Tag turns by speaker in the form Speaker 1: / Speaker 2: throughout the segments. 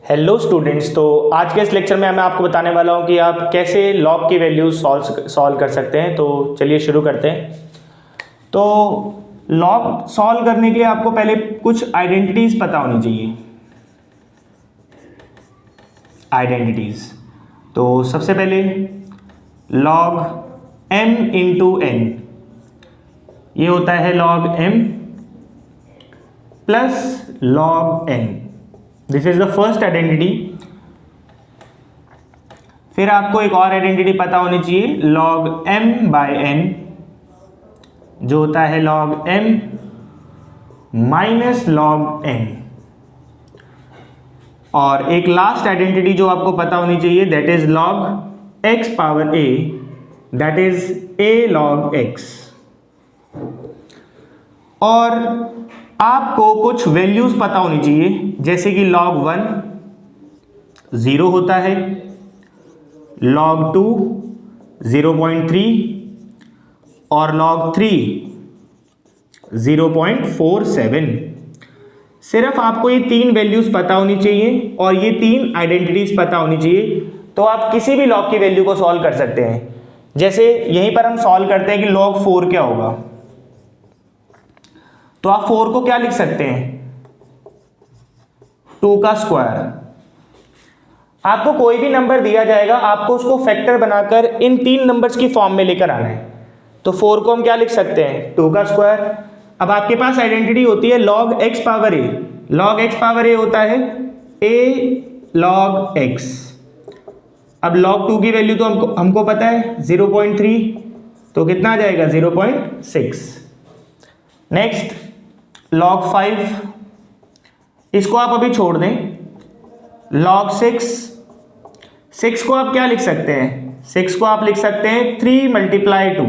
Speaker 1: Hello students, तो आज के इस लेक्चर में मैं आपको बताने वाला हूं कि आप कैसे लॉग की वैल्यू सॉल्व कर सकते हैं। तो चलिए शुरू करते हैं। तो लॉग सॉल्व करने के लिए आपको पहले कुछ आइडेंटिटीज पता होनी चाहिए। आइडेंटिटीज तो सबसे पहले लॉग m इंटू n, ये होता है log m plus log n। This is the first identity. फिर आपको एक और आइडेंटिटी पता होनी चाहिए, लॉग m बाय n, जो होता है log m minus log n। और एक लास्ट आइडेंटिटी जो आपको पता होनी चाहिए, that is log x power a, that is a log x। और आपको कुछ वैल्यूज पता होनी चाहिए, जैसे कि log 1 0 होता है, log 2 0.3 और log 3 0.47। सिर्फ आपको ये तीन वैल्यूज पता होनी चाहिए और ये तीन आइडेंटिटीज पता होनी चाहिए, तो आप किसी भी लॉग की वैल्यू को सॉल्व कर सकते हैं। जैसे यहीं पर हम सॉल्व करते हैं कि log 4 क्या होगा, तो आप 4 को क्या लिख सकते हैं, 2 का स्क्वायर। आपको कोई भी नंबर दिया जाएगा, आपको उसको फैक्टर बनाकर इन तीन नंबर्स की फॉर्म में लेकर आना है। तो 4 को हम क्या लिख सकते हैं, 2 का स्क्वायर। अब आपके पास आइडेंटिटी होती है log x power a। log x power a होता है a log x। अब log 2 की वैल्यू तो हमको पता है 0.3, तो कितना आ जाएगा 0.6। नेक्स्ट log 5, इसको आप अभी छोड़ दें। log 6 को आप क्या लिख सकते हैं, 6 को आप लिख सकते हैं 3 मल्टीप्लाई 2।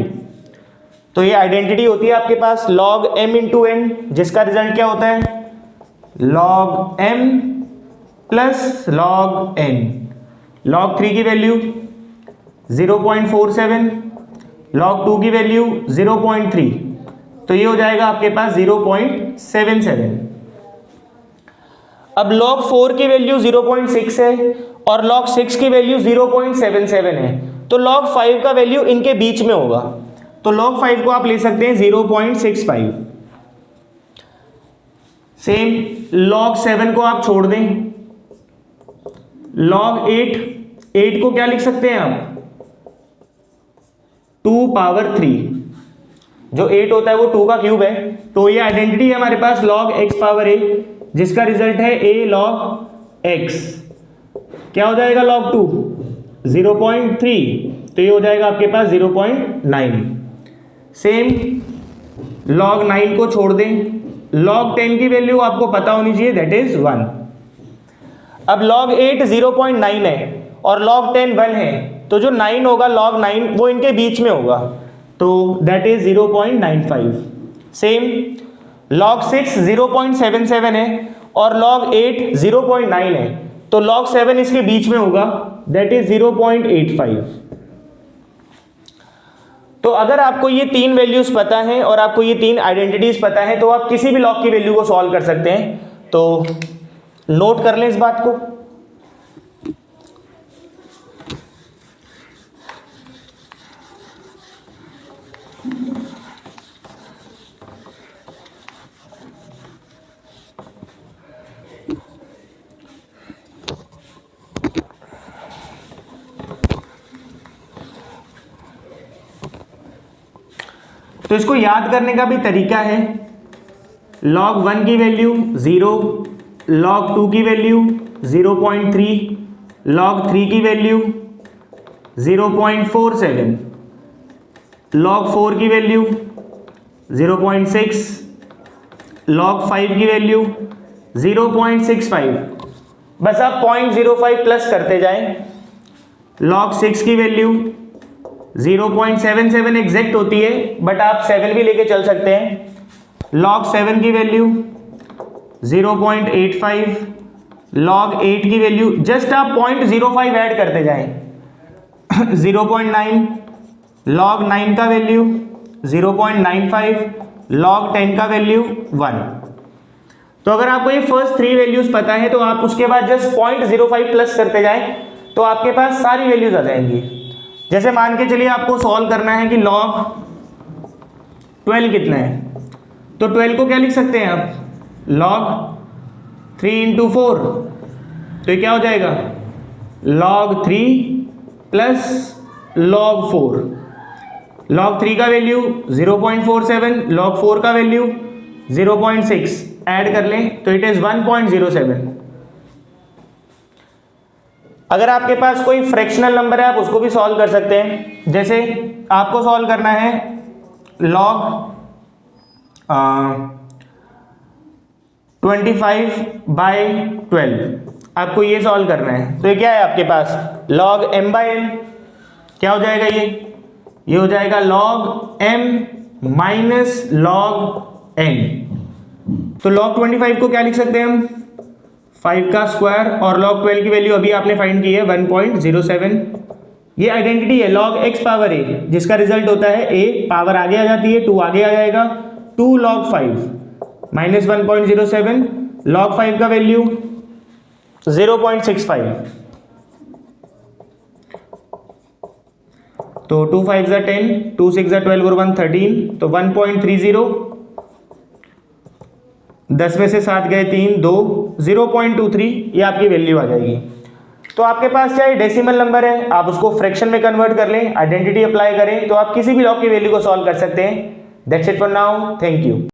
Speaker 1: तो ये आइडेंटिटी होती है आपके पास log m इंटू n, जिसका रिजल्ट क्या होता है log m plus log n। log 3 की वैल्यू 0.47, log 2 की वैल्यू 0.3, तो ये हो जाएगा आपके पास 0.77। अब log 4 की वैल्यू 0.6 है और log 6 की वैल्यू 0.77 है, तो log 5 का वैल्यू इनके बीच में होगा, तो log 5 को आप ले सकते हैं 0.65। सेम log 7 को आप छोड़ दें। log 8 को क्या लिख सकते हैं आप, 2 पावर 3। जो 8 होता है वो 2 का क्यूब है, तो ये आइडेंटिटी है हमारे पास log x पावर a, जिसका रिजल्ट है a log x। क्या हो जाएगा log 2 0.3, तो ये हो जाएगा आपके पास 0.9। सेम log 9 को छोड़ दें। log 10 की वैल्यू आपको पता होनी चाहिए, दैट इज 1। अब log 8 0.9 है और log 10 1 है, तो जो 9 होगा log 9 वो इनके बीच में होगा, तो दैट इज 0.95। सेम log 6 0.77 है और log 8 0.9 है, तो log 7 इसके बीच में होगा, दैट इज 0.85। तो अगर आपको ये तीन वैल्यूज पता है और आपको ये तीन आइडेंटिटीज पता है, तो आप किसी भी लॉग की वैल्यू को सॉल्व कर सकते हैं। तो नोट कर लें इस बात को। तो इसको याद करने का भी तरीका है। log 1 की वैल्यू 0, log 2 की वैल्यू 0.3, log 3 की वैल्यू 0.47, log 4 की वैल्यू 0.6, log 5 की वैल्यू 0.65। बस आप 0.05 प्लस करते जाएं। log 6 की वैल्यू 0.77 एग्जैक्ट होती है, बट आप 7 भी लेके चल सकते हैं। log 7 की वैल्यू 0.85, log 8 की वैल्यू जस्ट आप 0.05 ऐड करते जाएं 0.9, log 9 का वैल्यू 0.95, log 10 का वैल्यू 1। तो अगर आपको ये फर्स्ट 3 वैल्यूज पता है तो आप उसके बाद जस्ट 0.05 प्लस करते जाएं तो आपके पास सारी वैल्यूज आ जाएंगी। जैसे मान के चलिए आपको सॉल्व करना है कि log 12 कितना है, तो 12 को क्या लिख सकते हैं आप, log 3 × 4, तो ये क्या हो जाएगा log 3 प्लस log 4। log 3 का वैल्यू 0.47, log 4 का वैल्यू 0.6, ऐड कर लें तो इट इज 1.07। अगर आपके पास कोई फ्रैक्शनल नंबर है आप उसको भी सॉल्व कर सकते हैं। जैसे आपको सॉल्व करना है log 25/12, आपको ये सॉल्व करना है। तो ये क्या है आपके पास log m/n, क्या हो जाएगा ये हो जाएगा log m minus log n। तो log 25 को क्या लिख सकते हैं हम, 5 का स्क्वायर, और log 12 की वैल्यू अभी आपने फाइंड की है 1.07। ये आइडेंटिटी है log x पावर a, जिसका रिजल्ट होता है a पावर आगे आ जाती है, 2 आगे आ जाएगा, 2 log 5 माइनस 1.07, log 5 का वैल्यू 0.65, तो 2 5 ज़ा 10, 2 6 ज़ा 12 और 1 13, तो 1.30, 10 में से 7 गए 3, 2, 0.23, ये आपकी वैल्यू आ जाएगी। तो आपके पास चाहे डेसिमल नंबर है आप उसको फ्रैक्शन में कन्वर्ट कर लें, आइडेंटिटी अप्लाई करें तो आप किसी भी लॉग की वैल्यू को सॉल्व कर सकते हैं। That's it for now, thank you.